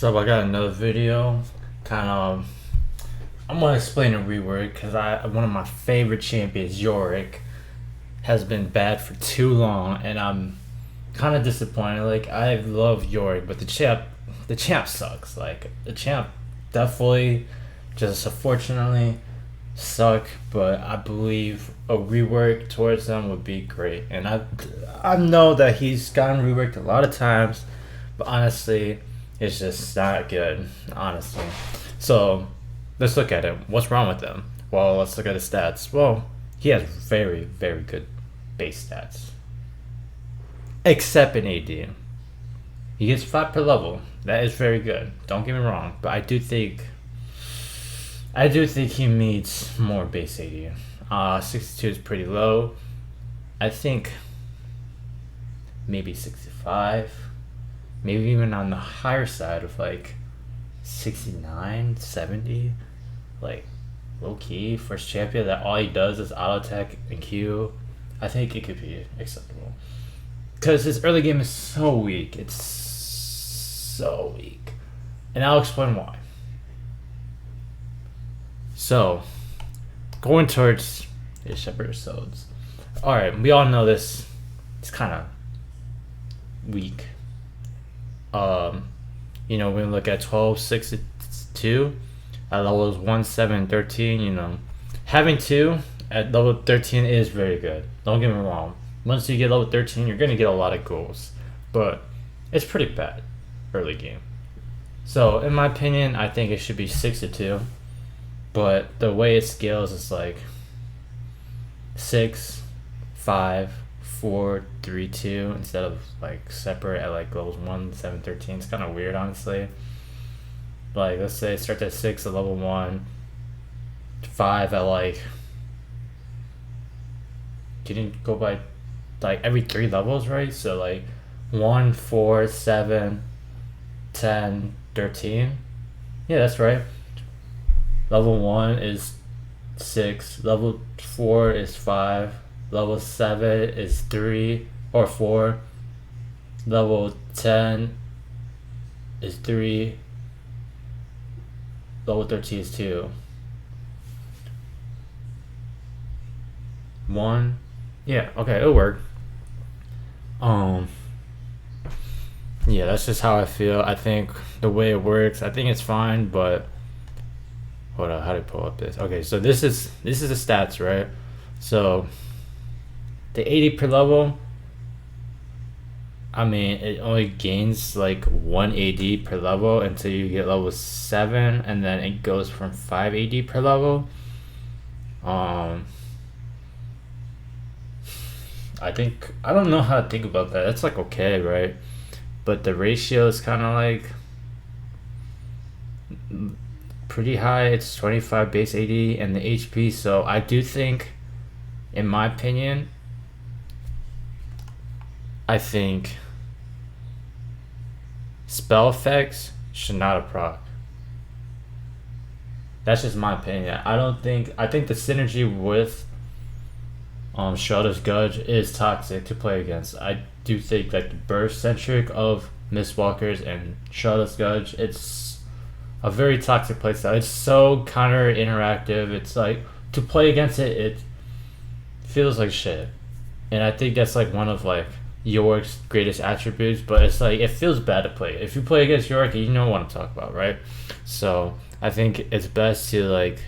So I got another video, kind of. I'm gonna explain a rework because one of my favorite champions, Yorick, has been bad for too long, and I'm kind of disappointed. Like I love Yorick, but the champ sucks. Like the champ definitely, just unfortunately, suck. But I believe a rework towards them would be great, and I know that he's gotten reworked a lot of times, but honestly, it's just not good, honestly. So let's look at it. What's wrong with him? Well, let's look at his stats. Well, he has very, very good base stats, except in AD. He gets 5 per level. That is very good. Don't get me wrong, but I do think he needs more base AD. 62 is pretty low. I think maybe 65. Maybe even on the higher side of like 69, 70. Like low key first champion that all he does is auto attack and Q. I think it could be acceptable. Because his early game is so weak. It's so weak. And I'll explain why. So, going towards his Shepherd episodes. Alright, we all know this. It's kind of weak. When we look at 12, 6, 2, at levels 1, 7, 13, having 2 at level 13 is very good. Don't get me wrong. Once you get level 13, you're going to get a lot of goals. But it's pretty bad early game. So, in my opinion, I think it should be 6 to 2. But the way it scales is like 6, 5, 4, 3, 2 instead of like separate at like levels 1, 7, 13. It's kind of weird, honestly. Like, let's say it starts at 6 at level 1, 5 at like. You didn't go by like every 3 levels, right? So like 1, 4, 7, 10, 13. Yeah, that's right. Level 1 is 6, level 4 is 5, level 7 is 3 or 4, level 10 is 3, level 13 is 2. 1. Yeah, okay, it'll work. Yeah, that's just how I feel. I think the way it works, I think it's fine, but hold on, how do I pull up this? Okay, so this is the stats, right? So the 80 per level, I mean, it only gains like 1 AD per level until you get level 7, and then it goes from 5 AD per level. I don't know how to think about that. That's like okay, right? But the ratio is kind of like pretty high. It's 25 base AD and the HP. So I do think, in my opinion, I think spell effects should not have proc. That's just my opinion. I think the synergy with Shroud's Gudge is toxic to play against. I do think that the burst centric of Mistwalkers and Shroud's Gudge, it's a very toxic playstyle. It's so counter interactive. It's like to play against it, it feels like shit. And I think that's like one of like Yorick's greatest attributes, but it's like it feels bad to play. If you play against Yorick, you know what I'm talking about, right? So I think it's best to like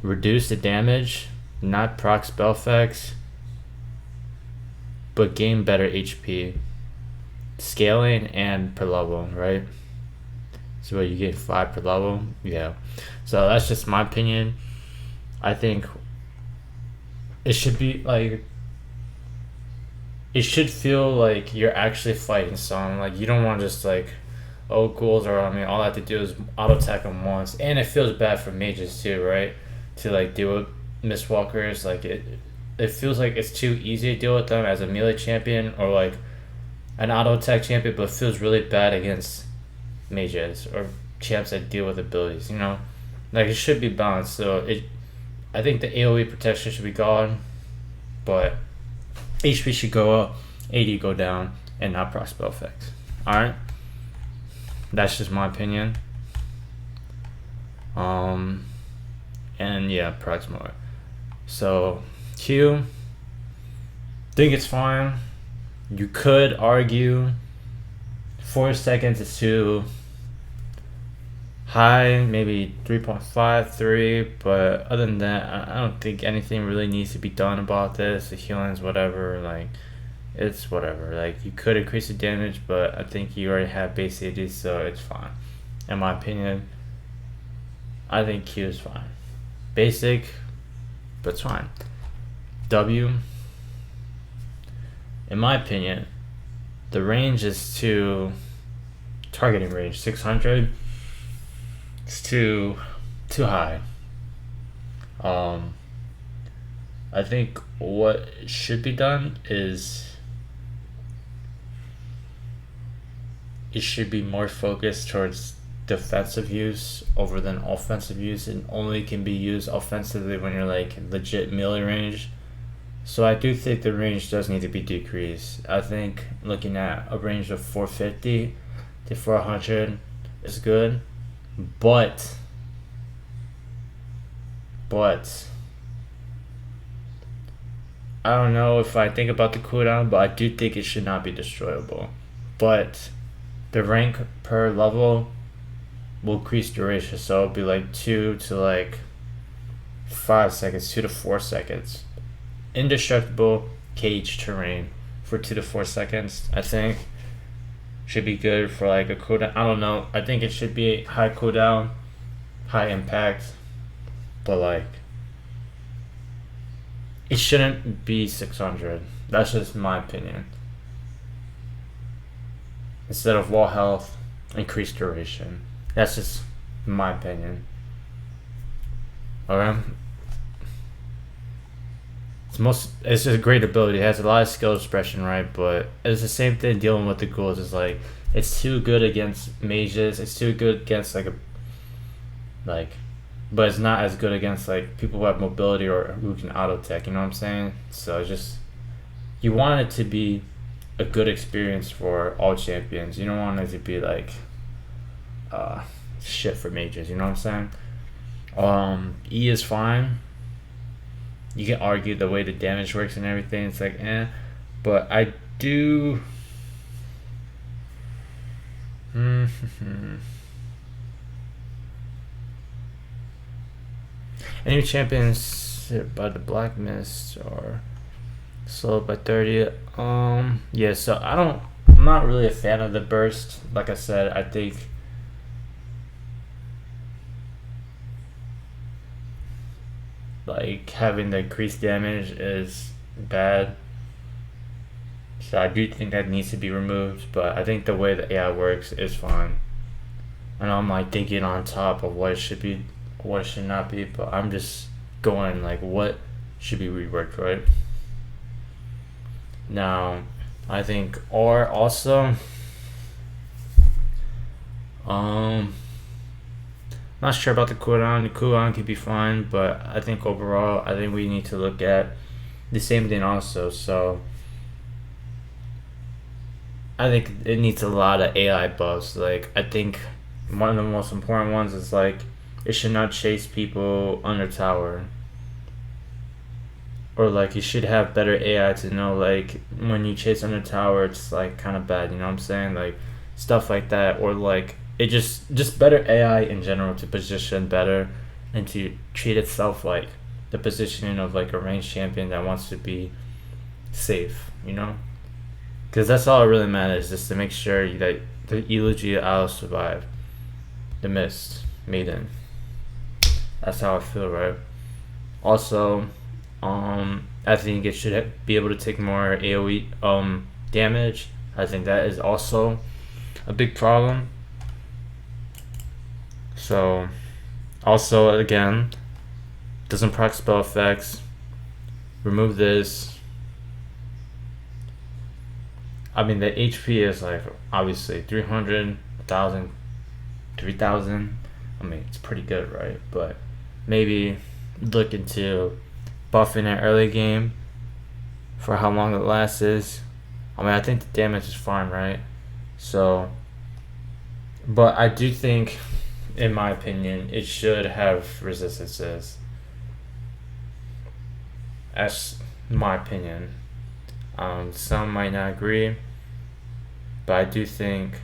reduce the damage, not proc spell effects, but gain better HP, scaling and per level, right? So you get 5 per level, yeah. So that's just my opinion. I think it should be like, it should feel like you're actually fighting someone. Like you don't want to just like, oh, ghouls are on me. All I have to do is auto attack them once, and it feels bad for mages too, right? To like deal with Mistwalkers, like it feels like it's too easy to deal with them as a melee champion or like an auto attack champion, but it feels really bad against mages or champs that deal with abilities. Like it should be balanced. So I think the AoE protection should be gone, but HP should go up, AD go down, and not proc spell effects. Alright? That's just my opinion. And yeah, proximal. So Q, think it's fine. You could argue 4 seconds is too high, maybe 3.53, but other than that, I don't think anything really needs to be done about this. The healing's whatever, like, it's whatever. Like, you could increase the damage, but I think you already have base AD, so it's fine. In my opinion, I think Q is fine. Basic, but it's fine. W, in my opinion, the range is too, targeting range 600. It's too high. I think what should be done is it should be more focused towards defensive use over than offensive use, and only can be used offensively when you're like legit melee range. So I do think the range does need to be decreased. I think looking at a range of 450 to 400 is good, but I don't know if I think about the cooldown, but I do think it should not be destroyable. But the rank per level will increase duration, so it'll be like 2 to like 5 seconds, 2 to 4 seconds. Indestructible cage terrain for 2 to 4 seconds, I think should be good for like a cooldown. I don't know. I think it should be high cooldown, high impact, but like it shouldn't be 600. That's just my opinion. Instead of wall health, increased duration. That's just my opinion. Okay. It's just a great ability. It has a lot of skill expression, right? But it's the same thing dealing with the ghouls. It's like it's too good against mages. It's too good against but it's not as good against like people who have mobility or who can auto tech. You know what I'm saying? So it's just you want it to be a good experience for all champions. You don't want it to be like shit for mages. You know what I'm saying? E is fine. You can argue the way the damage works and everything. It's like, but I do. Any champions hit by the black mist or slowed by 30. Yeah. So I'm not really a fan of the burst. Like I said, I think. Like having the increased damage is bad, so I do think that needs to be removed. But I think the way the AI works is fine. I know I'm like thinking on top of what it should be, what it should not be, but I'm just going like what should be reworked, right? Now, I think R also. Not sure about the cooldown. The cooldown could be fine, but I think overall, I think we need to look at the same thing also. So I think it needs a lot of AI buffs. Like I think one of the most important ones is like it should not chase people under tower, or like you should have better AI to know like when you chase under tower, it's like kind of bad. You know what I'm saying? Like stuff like that, or like. It just better AI in general to position better and to treat itself like the positioning of like a ranged champion that wants to be safe, you know? Because that's all it really matters, just to make sure that the Eulogy will survive the Mist Maiden. That's how I feel, right? Also, I think it should be able to take more AoE damage. I think that is also a big problem. So, also again, doesn't proc spell effects. Remove this. I mean, the HP is like obviously 300, 1,000, 3,000. I mean, it's pretty good, right? But maybe look into buffing it early game for how long it lasts is. I mean, I think the damage is fine, right? So But I do think, in my opinion, it should have resistances. That's my opinion. Some might not agree, but I do think,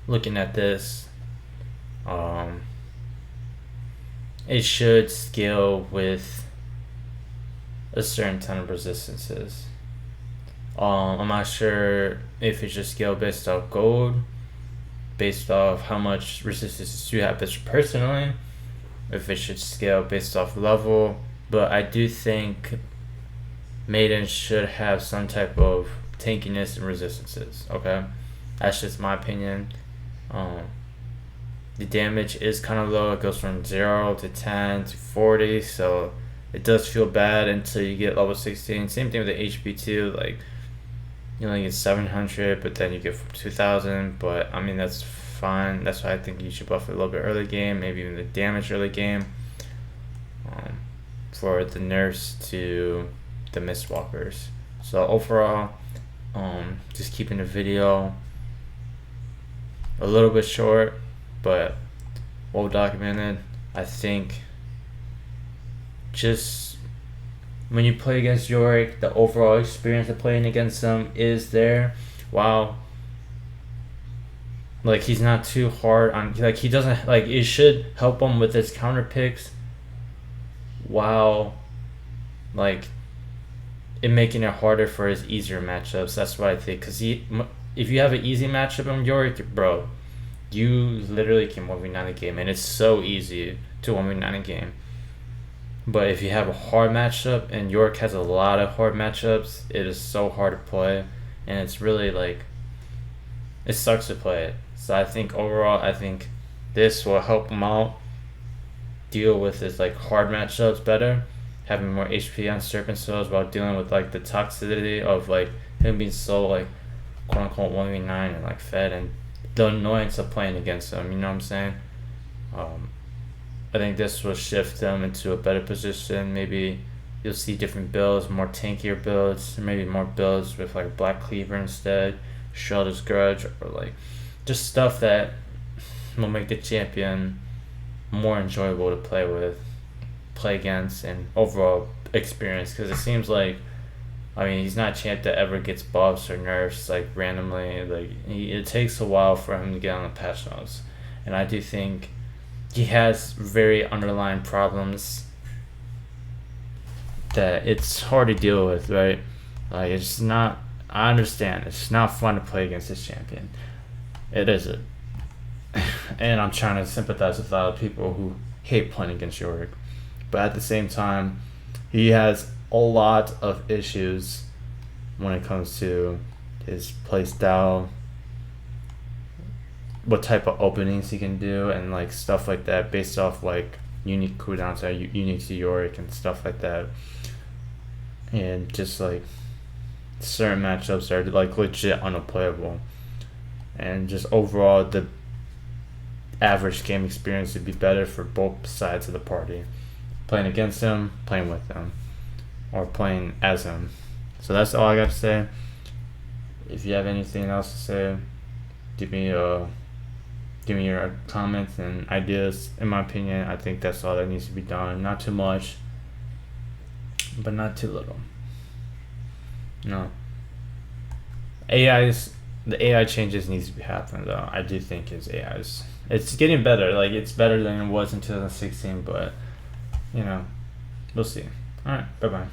looking at this, um, it should scale with a certain ton of resistances. I'm not sure if it should scale based off gold, based off how much resistance you have personally, if it should scale based off level, but I do think maidens should have some type of tankiness and resistances. Okay, that's just my opinion. The damage is kind of low. It goes from 0 to 10 to 40, so it does feel bad until you get level 16. Same thing with the HP too. Like, you only get 700, but then you get 2000. But I mean, that's fine. That's why I think you should buff it a little bit early game, maybe even the damage early game, for the nerfs to the Mistwalkers. So overall, just keeping the video a little bit short, but well documented. I think just when you play against Yorick, the overall experience of playing against him is there. Wow. Like, he's not too hard on, like, he doesn't, like, it should help him with his counter picks while, like, it making it harder for his easier matchups. That's what I think. Because if you have an easy matchup on Yorick, bro, you literally can 1v9 a game, and it's so easy to 1v9 a game. But if you have a hard matchup, and Yorick has a lot of hard matchups, it is so hard to play, and it's really, like, it sucks to play it. So I think overall, I think this will help him out deal with his, like, hard matchups better, having more HP on Serpent Souls while dealing with, like, the toxicity of, like, him being so, like, quote unquote 1v9 and, like, fed, and the annoyance of playing against him. You know what I'm saying? I think this will shift them into a better position. Maybe you'll see different builds, more tankier builds, maybe more builds with, like, Black Cleaver instead, Shroud's Grudge, or, like, just stuff that will make the champion more enjoyable to play with, play against, and overall experience. Because it seems like, I mean, he's not a champ that ever gets buffs or nerfs, like, randomly. Like, it takes a while for him to get on the patch notes, and I do think he has very underlying problems that it's hard to deal with, right? Like, it's not, I understand, it's not fun to play against this champion. It isn't. And I'm trying to sympathize with a lot of people who hate playing against Yorick. But at the same time, he has a lot of issues when it comes to his playstyle, what type of openings he can do, and, like, stuff like that based off, like, unique cooldowns that are unique to Yorick and stuff like that. And just, like, certain matchups are, like, legit unplayable. And just overall, the average game experience would be better for both sides of the party. Playing against him, playing with him, or playing as him. So that's all I got to say. If you have anything else to say, give me your comments and ideas. In my opinion, I think that's all that needs to be done. Not too much, but not too little. No. The AI changes needs to be happening, though. I do think it's getting better. Like, it's better than it was in 2016, but, you know, we'll see. All right, bye-bye.